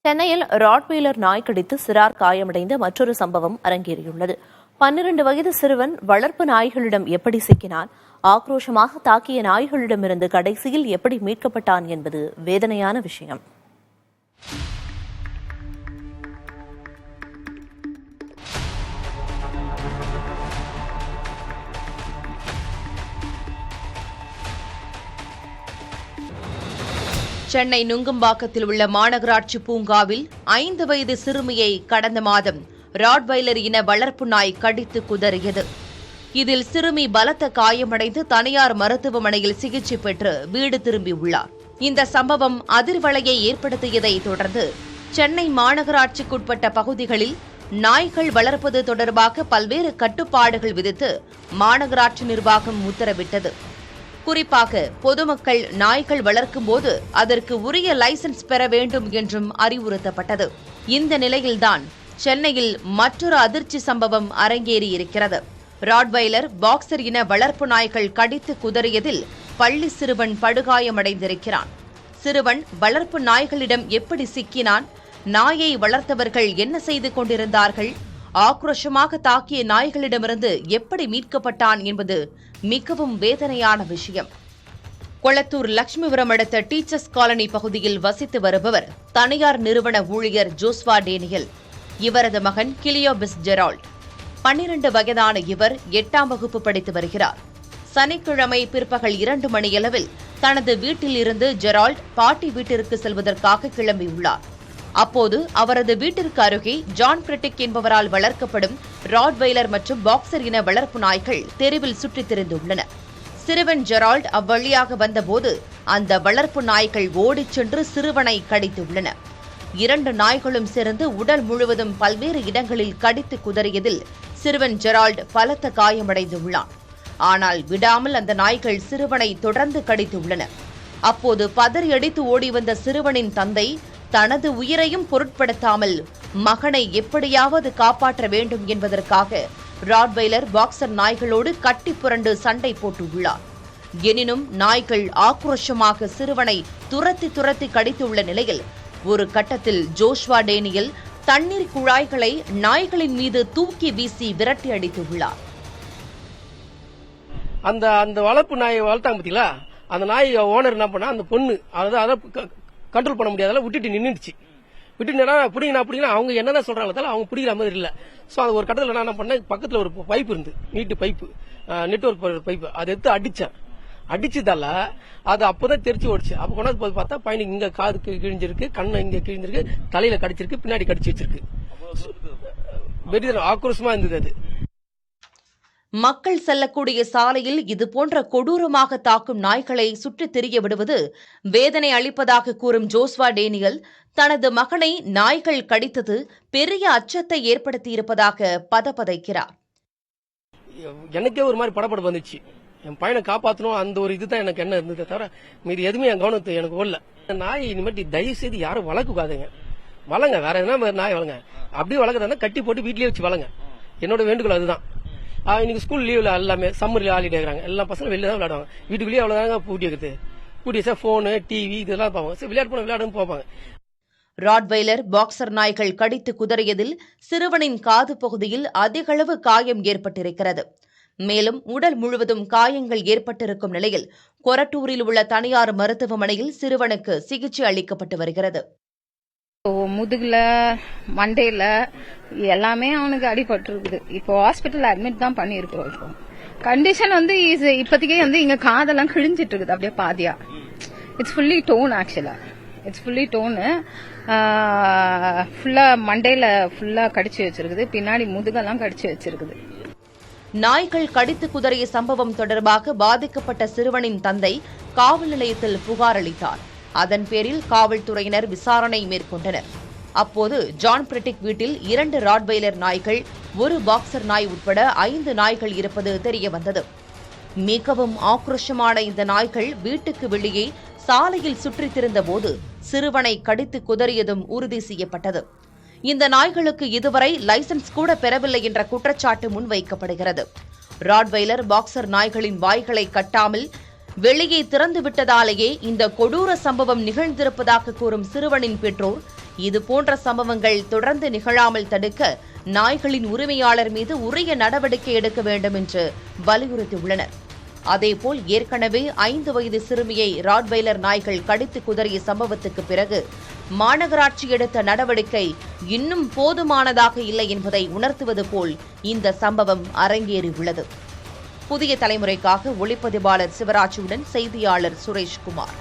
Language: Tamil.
சென்னையில் ராட்வீலர் நாய் கடித்து சிறார் காயமடைந்த மற்றொரு சம்பவம் அரங்கேறியுள்ளது. 12 வயது சிறுவன் வளர்ப்பு நாய்களிடம் எப்படி சிக்கினான், ஆக்ரோஷமாக தாக்கிய நாய்களிடமிருந்து கடைசியில் எப்படி மீட்கப்பட்டான் என்பது வேதனையான விஷயம். சென்னை நுங்கம்பாக்கத்தில் உள்ள மாநகராட்சி பூங்காவில் 5 வயது சிறுமியை கடந்த மாதம் ராட்வைலர் இன வளர்ப்பு நாய் கடித்து குதறியது. இதில் சிறுமி பலத்த காயமடைந்து தனியார் மருத்துவமனையில் சிகிச்சை பெற்று வீடு திரும்பியுள்ளார். இந்த சம்பவம் அதிர்வலையை ஏற்படுத்தியதை தொடர்ந்து சென்னை மாநகராட்சிக்குட்பட்ட பகுதிகளில் நாய்கள் வளர்ப்பது தொடர்பாக பல்வேறு கட்டுப்பாடுகள் விதித்து மாநகராட்சி நிர்வாகம் உத்தரவிட்டது. குறிப்பாக பொதுமக்கள் நாய்கள் வளர்க்கும்போது அதற்கு உரிய லைசென்ஸ் பெற வேண்டும் என்றும் அறிவுறுத்தப்பட்டது. இந்த நிலையில்தான் சென்னையில் மற்றொரு அதிர்ச்சி சம்பவம் அரங்கேறியிருக்கிறது. ராட்வைலர் பாக்சர் இன வளர்ப்பு நாய்கள் கடித்து குதறியதில் பள்ளி சிறுவன் படுகாயமடைந்திருக்கிறான். சிறுவன் வளர்ப்பு நாய்களிடம் எப்படி சிக்கினான், நாயை வளர்த்தவர்கள் என்ன செய்து கொண்டிருந்தார்கள், ஆக்ரோஷமாக தாக்கிய நாய்களிடமிருந்து எப்படி மீட்கப்பட்டான் என்பது மிகவும் வேதனையான விஷயம். கொளத்தூர் லட்சுமிபுரம் அடுத்த டீச்சர்ஸ் காலனி பகுதியில் வசித்து வருபவர் தனியார் நிறுவன ஊழியர் ஜோஸ்வா டேனியல். இவரது மகன் கிளியோபிஸ் ஜெரால்ட். 12 வயதான இவர் 8ஆம் வகுப்பு படித்து வருகிறார். சனிக்கிழமை பிற்பகல் 2 மணியளவில் தனது வீட்டில் இருந்து ஜெரால்ட் பாட்டி வீட்டிற்கு செல்வதற்காக கிளம்பியுள்ளார். அப்போது அவரது வீட்டிற்கு அருகே ஜான் பிரிட்டிக் என்பவரால் வளர்க்கப்படும் ராட்வைலர் மற்றும் பாக்சர் இன வளர்ப்பு நாய்கள் தெருவில் சுற்றித் திரிந்துள்ளன. சிறுவன் ஜெரால்ட் அவ்வழியாக வந்தபோது அந்த வளர்ப்பு நாய்கள் ஓடிச் சென்று சிறுவனை கடித்துள்ளன. 2 நாய்களும் சேர்ந்து உடல் முழுவதும் பல்வேறு இடங்களில் கடித்து குதறியதில் சிறுவன் ஜெரால்ட் பலத்த காயமடைந்துள்ளான். ஆனால் விடாமல் அந்த நாய்கள் சிறுவனை தொடர்ந்து கடித்துள்ளன. அப்போது பதறியடித்து ஓடி வந்த சிறுவனின் தந்தை தனது உயிரையும் பொருட்படுத்தாமல் மகனை எப்படியாவது காப்பாற்ற வேண்டும் என்பதற்காக ராட்வைலர் பாக்சர் நாய்களோடு கட்டி புரண்டு சண்டை போட்டுள்ளார். எனினும் நாய்கள் ஆக்ரோஷமாக சிறுவனை துரத்தி கடித்துள்ள நிலையில் ஒரு கட்டத்தில் ஜோஸ்வா டேனியல் தண்ணீர் குழாய்களை நாய்களின் மீது தூக்கி வீசி விரட்டி அடித்துள்ளார். அந்த வளர்ப்பு நாயை வளர்த்தாங்க பாத்தீங்களா, அந்த நாய் ஓனர் என்ன பண்ணா, அந்த பொண்ணு அதை கண்ட்ரோல் பண்ண முடியாத விட்டுட்டு நின்றுச்சு. பிடிங்க அவங்க என்னதான் சொல்றாங்க, அவங்க பிடிக்கிற மாதிரி இல்ல. சோ அது ஒரு கட்டத்தில் என்ன பண்ணேன், பக்கத்துல ஒரு பைப் இருந்து நீட்டு பைப்பு, நெட்வொர்க் பைப்பு, அதை எடுத்து அடிச்சதால அது அப்பதான் தெரிச்சு ஓடிச்சு. அப்ப கொண்டாந்து போய் பார்த்தா பையனுக்கு இங்க காது கிழிஞ்சிருக்கு, கண்ணு இங்க கிழிஞ்சிருக்கு, தலையில கடிச்சிருக்கு, பின்னாடி கடிச்சு வச்சிருக்கு. வெறி ஆக்ரோஷமா இருந்தது அது. மக்கள் செல்லக்கூடிய சாலையில் இதுபோன்ற கொடூரமாக தாக்கும் நாய்களை சுற்றித் திரிய விடுவது வேதனை அளிப்பதாக கூறும் ஜோஸ்வா டேனியல் தனது மகனை நாய்கள் கடித்தது பெரிய அச்சத்தை ஏற்படுத்தியிருப்பதாக பதபதைக்கிறார். எனக்கே ஒரு மாதிரி படப்பட வந்துச்சு. என் பையனை காப்பாற்றணும், அந்த ஒரு இதுதான் எனக்கு என்ன இருந்தது தவிர மீது எதுவுமே என் கவனத்தை எனக்கு ஓடல. நாய் இனிமேட்டு தயவு செய்து யாரும் வளர்க்காதீங்க, வளங்க, வேற எதனா நாய் வளங்க. அப்படியே வளர்க்கறதா கட்டி போட்டு வீட்லயே வச்சு வளங்க. என்னோட வேண்டுகோள் அதுதான். இன்னைக்கு ஸ்கூல் லீவ்ல எல்லாமே சம்மர் ஹாலிடே இருக்கிறாங்க, எல்லா பசங்களும் வெளியே தான் விளையாடுவாங்க. வீட்டுக்குள்ளேயே அவ்வளவுதாங்க பூட்டி இருக்குது. பூட்டி வச்சா போனு டிவி இதெல்லாம் பார்ப்பாங்க. விளையாட்டு போன விளையாடுன்னு பார்ப்பாங்க. ராட்வைலர் பாக்சர் நாய்கள் கடித்து குதறியதில் சிறுவனின் காது பகுதியில் அதிகளவு காயம் ஏற்பட்டிருக்கிறது. மேலும் உடல் முழுவதும் காயங்கள் ஏற்பட்டிருக்கும் நிலையில் கொரட்டூரில் உள்ள தனியார் மருத்துவமனையில் சிறுவனுக்கு சிகிச்சை அளிக்கப்பட்டு வருகிறது. முதுகுல மண்டையில எல்லாமே அவனுக்கு அடிபட்டு இருக்குது. இப்போ ஹாஸ்பிட்டல் அட்மிட் தான் பண்ணிருக்கோம். இப்போ கண்டிஷன் இப்போதைக்கு இங்க காதெல்லாம் கிழிஞ்சிட்டு இருக்குது அப்படியே பாதியா. இட்ஸ் ஃபுல்லி டோன், ஆக்சுவலா இட்ஸ் ஃபுல்லி டோனு. ஃபுல்லா மண்டையில ஃபுல்லா கடிச்சு வச்சிருக்குது, பின்னாடி முதுகெல்லாம் கடிச்சு வச்சிருக்குது. நாய்கள் கடித்து குதறிய சம்பவம் தொடர்பாக பாதிக்கப்பட்ட சிறுவனின் தந்தை காவல் நிலையத்தில் புகார் அளித்தார். அதன் பேரில் காவல்துறையினர் விசாரணை மேற்கொண்டனர். அப்போது ஜான் பிரிட்டிக் வீட்டில் 2 ராட்வைலர் நாய்கள், 1 பாக்சர் நாய் உட்பட 5 நாய்கள் இருப்பது தெரியவந்தது. மிகவும் ஆக்ரோஷமான இந்த நாய்கள் வீட்டுக்கு வெளியே சாலையில் சுற்றித் திரிந்தபோது சிறுவனை கடித்து குதறியதும் உறுதி செய்யப்பட்டது. இந்த நாய்களுக்கு இதுவரை லைசென்ஸ் கூட பெறவில்லை என்ற குற்றச்சாட்டு முன்வைக்கப்படுகிறது. ராட்வைலர் பாக்சர் நாய்களின் வாய்களை கட்டாமல் வெளியே திறந்துவிட்டதாலேயே இந்த கொடூர சம்பவம் நிகழ்ந்திருப்பதாக கூறும் சிறுவனின் பெற்றோர் இதுபோன்ற சம்பவங்கள் தொடர்ந்து நிகழாமல் தடுக்க நாய்களின் உரிமையாளர் மீது உரிய நடவடிக்கை எடுக்க வேண்டும் என்று வலியுறுத்தியுள்ளனர். அதேபோல் ஏற்கனவே 5 வயது சிறுமியை ராட்வைலர் நாய்கள் கடித்து குதறிய சம்பவத்துக்கு பிறகு மாநகராட்சி எடுத்த நடவடிக்கை இன்னும் போதுமானதாக இல்லை என்பதை உணர்த்துவது போல் இந்த சம்பவம் அரங்கேறியுள்ளது. புதிய தலைமுறைக்காக ஒளிப்பதிவாளர் சிவராஜுடன் செய்தியாளர் சுரேஷ்குமார்.